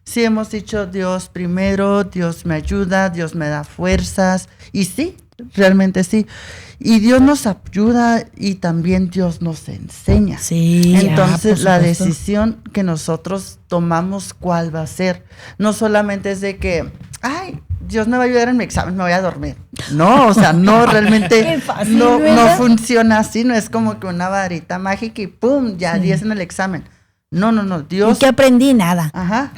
sí hemos dicho Dios primero, Dios me ayuda, Dios me da fuerzas, y sí, realmente sí. Y Dios nos ayuda y también Dios nos enseña. Sí. Entonces, la decisión que nosotros tomamos, ¿cuál va a ser? No solamente es de que, Dios me va a ayudar en mi examen, me voy a dormir. No, o sea, no, realmente fácil, no funciona así, no es como que una varita mágica y ¡pum! Ya 10 en el examen. No, Dios. ¿Y qué aprendí? Nada. Ajá.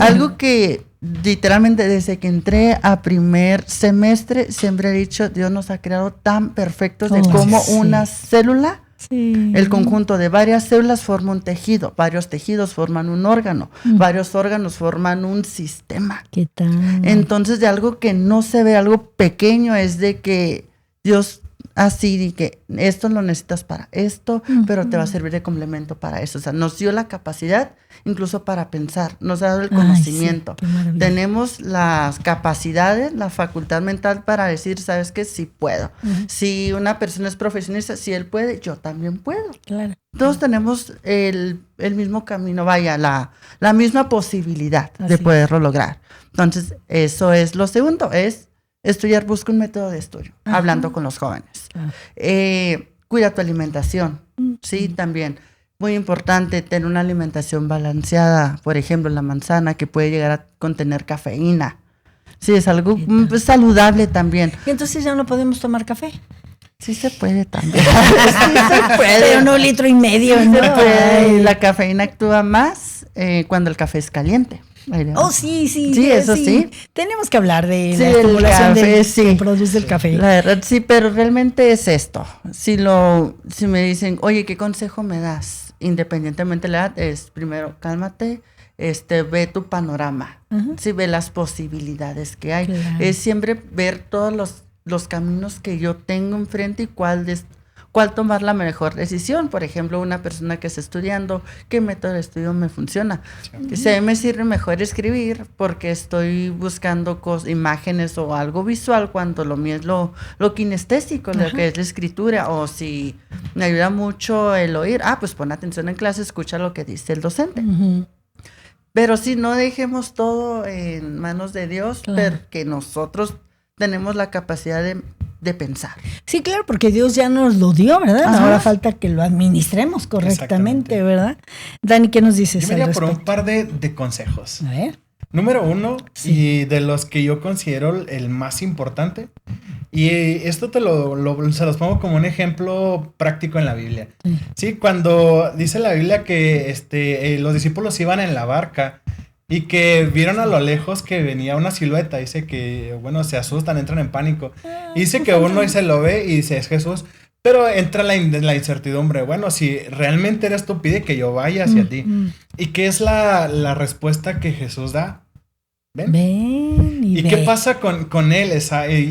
Algo que literalmente desde que entré a primer semestre siempre he dicho, Dios nos ha creado tan perfectos de cómo una célula, el conjunto de varias células forma un tejido, varios tejidos forman un órgano, varios órganos forman un sistema. ¿Qué tal? Entonces, de algo que no se ve, algo pequeño, es de que Dios así, de que esto lo necesitas para esto, pero te va a servir de complemento para eso. O sea, nos dio la capacidad incluso para pensar, nos ha dado el conocimiento. Tenemos las capacidades, la facultad mental para decir, ¿sabes qué? Sí puedo. Si una persona es profesionista, si él puede, yo también puedo. Claro. Todos tenemos el mismo camino, la misma posibilidad de poderlo lograr. Entonces, eso es lo segundo, es estudiar, busca un método de estudio, hablando con los jóvenes. Cuida tu alimentación, sí, también. Muy importante tener una alimentación balanceada, por ejemplo, la manzana que puede llegar a contener cafeína. Sí, es algo saludable también. ¿Y entonces ya no podemos tomar café? Sí se puede también. Sí se puede. Pero no 1,5 litros, ¿no? Se puede. La cafeína actúa más cuando el café es caliente. Oh, sí. Sí, eso sí. Tenemos que hablar de la estimulación que produce el café. La verdad, sí, pero realmente es esto. Si me dicen, oye, ¿qué consejo me das? Independientemente de la edad, es primero, cálmate, ve tu panorama, sí, ve las posibilidades que hay. Claro. Es siempre ver todos los caminos que yo tengo enfrente y cuál cuál tomar la mejor decisión. Por ejemplo, una persona que está estudiando, ¿qué método de estudio me funciona? Si a mí me sirve mejor escribir porque estoy buscando imágenes o algo visual, cuando lo mío es lo kinestésico, lo que es la escritura. O si me ayuda mucho el oír, pues pon atención en clase, escucha lo que dice el docente. Pero si no dejemos todo en manos de Dios, porque nosotros tenemos la capacidad de pensar. Sí, claro, porque Dios ya nos lo dio, ¿verdad? Ahora falta que lo administremos correctamente, ¿verdad? Dani, ¿qué nos dices? Yo me iría por un par de consejos. A ver. Número 1, y de los que yo considero el más importante, y esto se los pongo como un ejemplo práctico en la Biblia. Sí, cuando dice la Biblia que los discípulos iban en la barca y que vieron a lo lejos que venía una silueta, dice que, se asustan, entran en pánico. Y dice que uno y se lo ve y dice, es Jesús. Pero entra la incertidumbre. Bueno, si realmente eres tú, pide que yo vaya hacia ti. ¿Y qué es la respuesta que Jesús da? Ven. ¿Y qué pasa con él?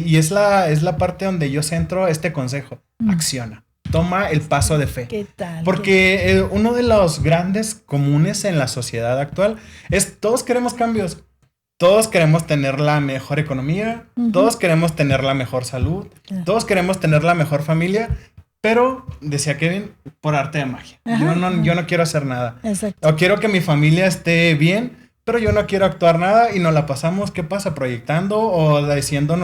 Y es la parte donde yo centro este consejo. Acciona. Toma el paso de fe. ¿Qué tal? Porque uno de los grandes comunes en la sociedad actual es todos queremos cambios. Todos queremos tener la mejor economía, todos queremos tener la mejor salud, todos queremos tener la mejor familia, pero, decía Kevin, por arte de magia. Yo no quiero hacer nada. Exacto. O quiero que mi familia esté bien, pero yo no quiero actuar nada y nos la pasamos, ¿qué pasa? Proyectando o diciendo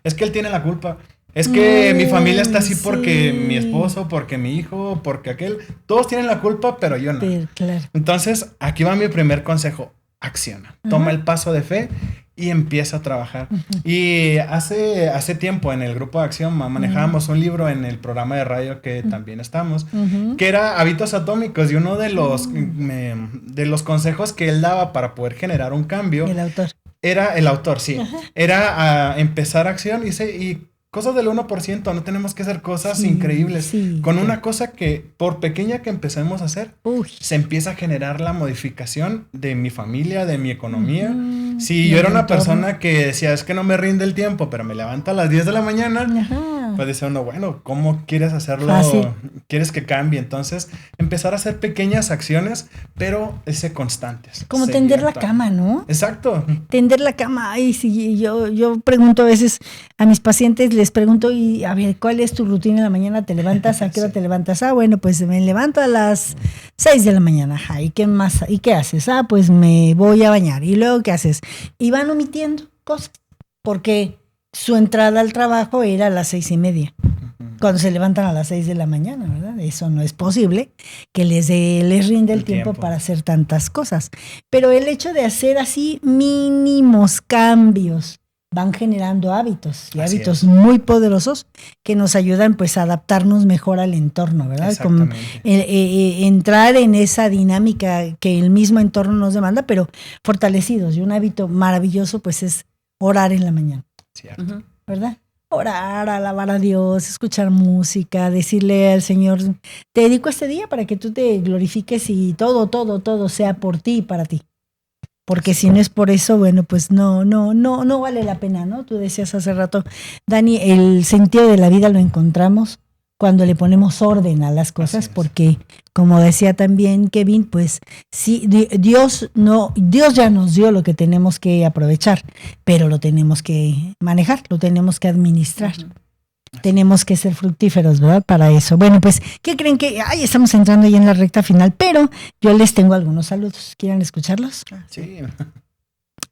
es que él tiene la culpa. Es que mi familia está así porque mi esposo, porque mi hijo, porque aquel. Todos tienen la culpa, pero yo no. Claro. Entonces, aquí va mi primer consejo. Acciona. Toma el paso de fe y empieza a trabajar. Y hace tiempo en el grupo de acción manejábamos un libro en el programa de radio que también estamos, que era Hábitos Atómicos, y uno de los consejos que él daba para poder generar un cambio. Era el autor, sí. Era empezar acción y cosas del 1%, no tenemos que hacer cosas increíbles. Con una cosa que, por pequeña que empecemos a hacer, se empieza a generar la modificación de mi familia, de mi economía. Si yo era una persona que decía, es que no me rinde el tiempo, pero me levanto a las 10 de la mañana, pues decía uno, bueno, ¿cómo quieres hacerlo? ¿Quieres que cambie? Entonces, empezar a hacer pequeñas acciones, pero constantes. Como tender la cama, ¿no? Exacto. Tender la cama. Ay, sí, yo pregunto a veces a mis pacientes, les pregunto, y a ver, ¿cuál es tu rutina en la mañana? ¿Te levantas? ¿A qué hora te levantas? Bueno, pues me levanto a las 6 de la mañana. ¿Y qué más? ¿Y qué haces? Pues me voy a bañar. ¿Y luego qué haces? Y van omitiendo cosas, porque su entrada al trabajo era a las 6:30. Cuando se levantan a las 6 de la mañana, ¿verdad? Eso no es posible que les rinde el tiempo para hacer tantas cosas. Pero el hecho de hacer así mínimos cambios van generando hábitos, y hábitos muy poderosos que nos ayudan pues a adaptarnos mejor al entorno, ¿verdad? Exactamente. Entrar en esa dinámica que el mismo entorno nos demanda, pero fortalecidos. Y un hábito maravilloso pues es orar en la mañana. Cierto. ¿Verdad? Orar, alabar a Dios, escuchar música, decirle al Señor, te dedico este día para que tú te glorifiques y todo sea por ti y para ti. Porque si no es por eso, bueno, pues no vale la pena, ¿no? Tú decías hace rato, Dani, el sentido de la vida lo encontramos cuando le ponemos orden a las cosas, porque como decía también Kevin, pues sí, Dios ya nos dio lo que tenemos que aprovechar, pero lo tenemos que manejar, lo tenemos que administrar. Tenemos que ser fructíferos, ¿verdad? Para eso. Bueno, pues, ¿qué creen que? Estamos entrando ya en la recta final, pero yo les tengo algunos saludos. ¿Quieren escucharlos? Sí.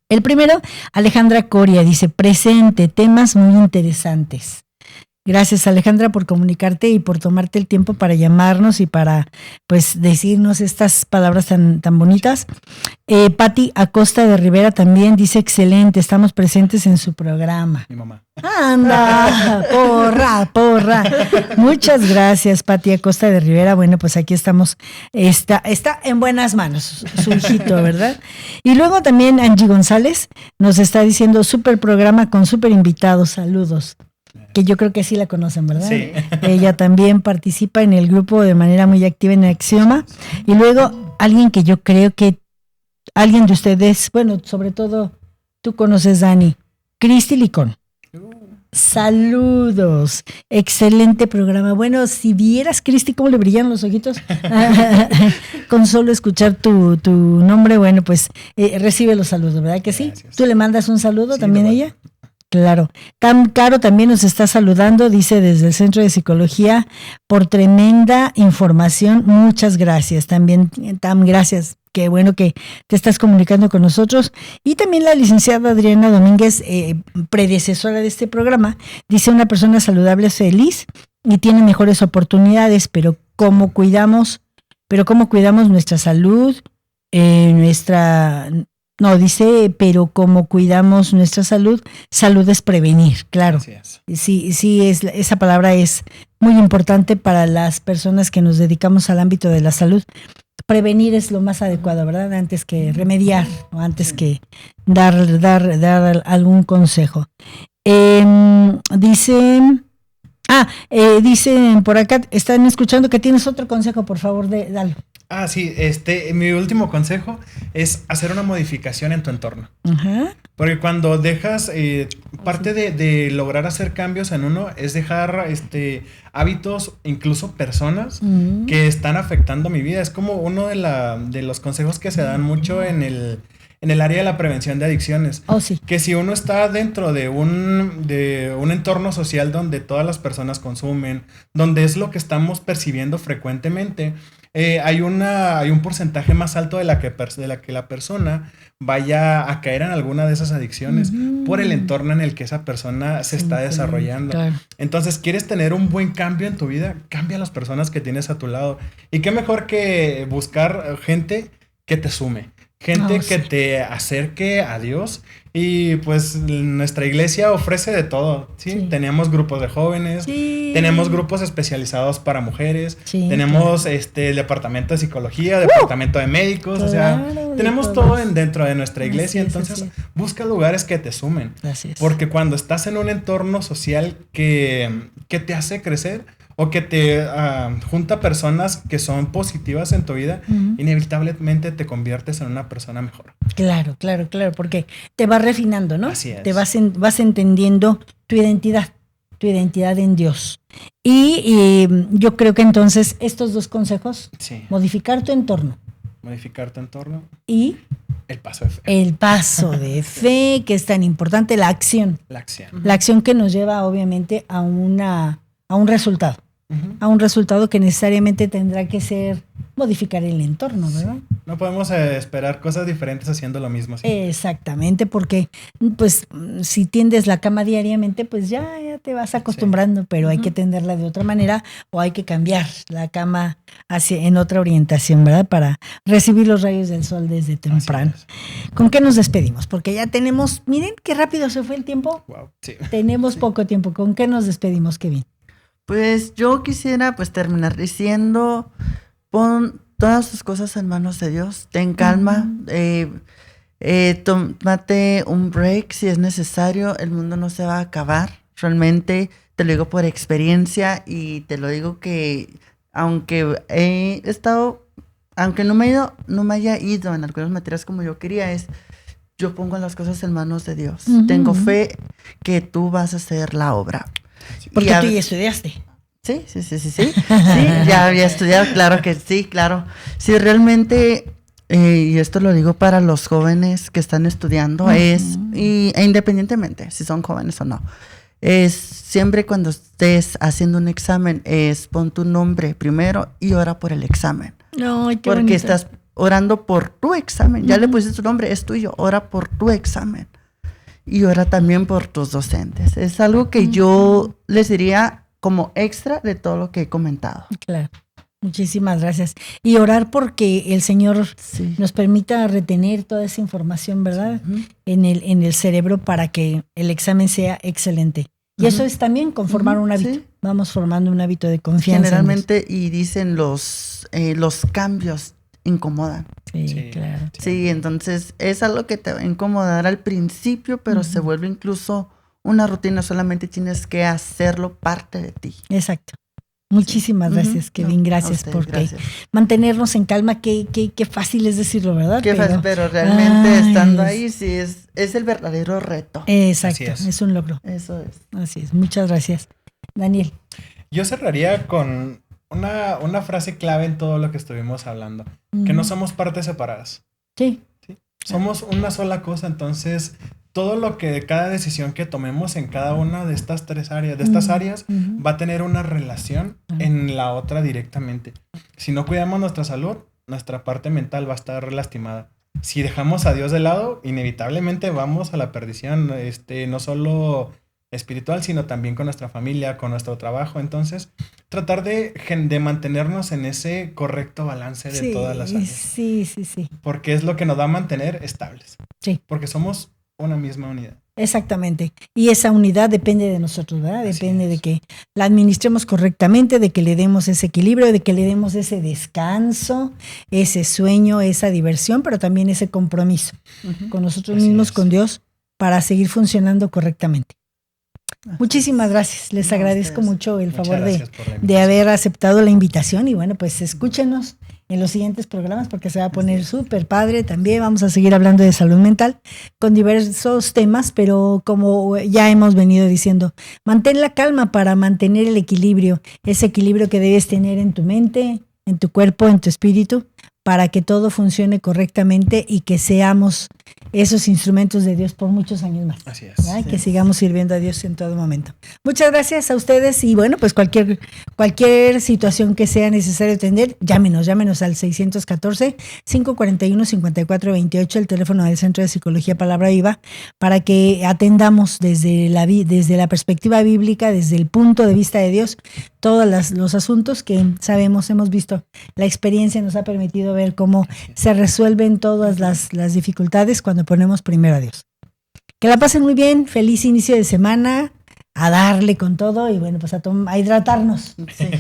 El primero, Alejandra Coria, dice, presente, temas muy interesantes. Gracias, Alejandra, por comunicarte y por tomarte el tiempo para llamarnos y para, pues, decirnos estas palabras tan bonitas. Pati Acosta de Rivera también dice, excelente, estamos presentes en su programa. Mi mamá. ¡Anda! ¡Porra! Muchas gracias, Pati Acosta de Rivera. Bueno, pues aquí estamos. Está en buenas manos su hijito, ¿verdad? Y luego también Angie González nos está diciendo, súper programa con súper invitados, saludos. Que yo creo que sí la conocen, ¿verdad? Sí. Ella también participa en el grupo de manera muy activa en Axioma. Y luego alguien que yo creo que alguien de ustedes, bueno, sobre todo tú conoces, Dani, Cristi Licón. Saludos. Excelente programa. Bueno, si vieras, Cristi, cómo le brillan los ojitos con solo escuchar tu nombre, bueno, pues recibe los saludos, ¿verdad que sí? Gracias. ¿Tú le mandas un saludo Sí, también a lo ella? Claro. Tam Caro también nos está saludando, dice desde el Centro de Psicología, por tremenda información. Muchas gracias. También, Tam, gracias. Qué bueno que te estás comunicando con nosotros. Y también la licenciada Adriana Domínguez, predecesora de este programa, dice: una persona saludable es feliz y tiene mejores oportunidades, pero cómo cuidamos nuestra salud, pero cómo cuidamos nuestra salud es prevenir, claro. Así es. Sí, esa palabra es muy importante para las personas que nos dedicamos al ámbito de la salud. Prevenir es lo más adecuado, ¿verdad? Antes que remediar o antes que dar algún consejo. Dicen por acá, están escuchando que tienes otro consejo, por favor, dalo. Sí, mi último consejo es hacer una modificación en tu entorno. Ajá. Porque cuando dejas, parte de lograr hacer cambios en uno es dejar hábitos, incluso personas que están afectando mi vida. Es como uno de los consejos que se dan mucho en el área de la prevención de adicciones. Oh, sí. Que si uno está dentro de un entorno social donde todas las personas consumen, donde es lo que estamos percibiendo frecuentemente, hay un porcentaje más alto de la que la persona vaya a caer en alguna de esas adicciones por el entorno en el que esa persona se está desarrollando. Claro. Entonces, ¿quieres tener un buen cambio en tu vida? Cambia a las personas que tienes a tu lado. Y qué mejor que buscar gente que te sume. Gente que te acerque a Dios. Y pues nuestra iglesia ofrece de todo, ¿sí? Tenemos grupos de jóvenes, tenemos grupos especializados para mujeres, tenemos el departamento de psicología, departamento de médicos, o sea, tenemos todo dentro de nuestra iglesia. Entonces busca lugares que te sumen, porque cuando estás en un entorno social que te hace crecer, o que te junta personas que son positivas en tu vida, inevitablemente te conviertes en una persona mejor. Claro, porque te vas refinando, ¿no? Así es. Te vas entendiendo tu identidad en Dios. Y yo creo que entonces estos dos consejos, modificar tu entorno y el paso de fe. El paso de fe, que es tan importante, la acción. La acción que nos lleva obviamente a un resultado. A un resultado que necesariamente tendrá que ser modificar el entorno, ¿verdad? No podemos esperar cosas diferentes haciendo lo mismo. ¿Sí? Exactamente, porque pues si tiendes la cama diariamente, pues ya te vas acostumbrando, pero hay que tenderla de otra manera o hay que cambiar la cama en otra orientación, ¿verdad? Para recibir los rayos del sol desde temprano. ¿Con qué nos despedimos? Porque ya tenemos, miren qué rápido se fue el tiempo. Wow, tenemos poco tiempo. ¿Con qué nos despedimos, Kevin? Pues yo quisiera terminar diciendo: pon todas tus cosas en manos de Dios, ten calma, tómate un break si es necesario, el mundo no se va a acabar, realmente te lo digo por experiencia y te lo digo que aunque no me haya ido en algunas materias como yo quería, yo pongo las cosas en manos de Dios, tengo fe que tú vas a hacer la obra. Porque tú ya estudiaste. Sí, ya había estudiado, claro que sí, claro. Sí, realmente, y esto lo digo para los jóvenes que están estudiando, e independientemente si son jóvenes o no, siempre cuando estés haciendo un examen, pon tu nombre primero y ora por el examen. Ay, qué porque bonito. Estás orando por tu examen, ya le pusiste tu nombre, es tuyo, ora por tu examen. Y ora también por tus docentes. Es algo que yo les diría como extra de todo lo que he comentado. Claro. Muchísimas gracias. Y orar porque el Señor nos permita retener toda esa información, ¿verdad? En el cerebro para que el examen sea excelente. Y eso es también conformar un hábito. Sí. Vamos formando un hábito de confianza. Generalmente, y dicen los cambios incomodan. Sí, claro. Sí, entonces es algo que te va a incomodar al principio, pero se vuelve incluso una rutina, solamente tienes que hacerlo parte de ti. Exacto. Muchísimas gracias, Kevin. Gracias porque mantenernos en calma, qué fácil es decirlo, ¿verdad? Pero realmente estando ahí sí es el verdadero reto. Exacto, es un logro. Eso es. Así es, muchas gracias. Daniel. Yo cerraría con una frase clave en todo lo que estuvimos hablando, que no somos partes separadas. Sí. Somos una sola cosa, entonces todo lo que, cada decisión que tomemos en cada una de estas áreas, va a tener una relación en la otra directamente. Si no cuidamos nuestra salud, nuestra parte mental va a estar lastimada. Si dejamos a Dios de lado, inevitablemente vamos a la perdición, no solo espiritual, sino también con nuestra familia, con nuestro trabajo. Entonces, tratar de mantenernos en ese correcto balance de todas las áreas. Sí. Porque es lo que nos va a mantener estables. Sí. Porque somos una misma unidad. Exactamente. Y esa unidad depende de nosotros, ¿verdad? Depende de que la administremos correctamente, de que le demos ese equilibrio, de que le demos ese descanso, ese sueño, esa diversión, pero también ese compromiso con nosotros mismos, con Dios, para seguir funcionando correctamente. Muchísimas gracias. Les agradezco mucho el favor de haber aceptado la invitación y bueno, pues escúchenos en los siguientes programas porque se va a poner súper padre. También vamos a seguir hablando de salud mental con diversos temas, pero como ya hemos venido diciendo, mantén la calma para mantener el equilibrio, ese equilibrio que debes tener en tu mente, en tu cuerpo, en tu espíritu, para que todo funcione correctamente y que seamos esos instrumentos de Dios por muchos años más. Así es. ¿Verdad? Que sigamos sirviendo a Dios en todo momento. Muchas gracias a ustedes y bueno, pues cualquier situación que sea necesario atender, llámenos al 614-541-5428, el teléfono del Centro de Psicología Palabra Viva, para que atendamos desde la perspectiva bíblica, desde el punto de vista de Dios, todos los asuntos que sabemos, hemos visto. La experiencia nos ha permitido ver cómo se resuelven todas las dificultades cuando ponemos primero a Dios. Que la pasen muy bien, feliz inicio de semana, a darle con todo y bueno, pues a hidratarnos,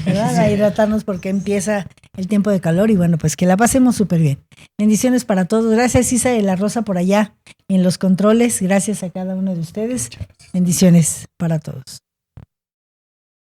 ¿verdad? A hidratarnos porque empieza el tiempo de calor y bueno, pues que la pasemos súper bien. Bendiciones para todos. Gracias Isa de la Rosa por allá en los controles. Gracias a cada uno de ustedes. Bendiciones para todos.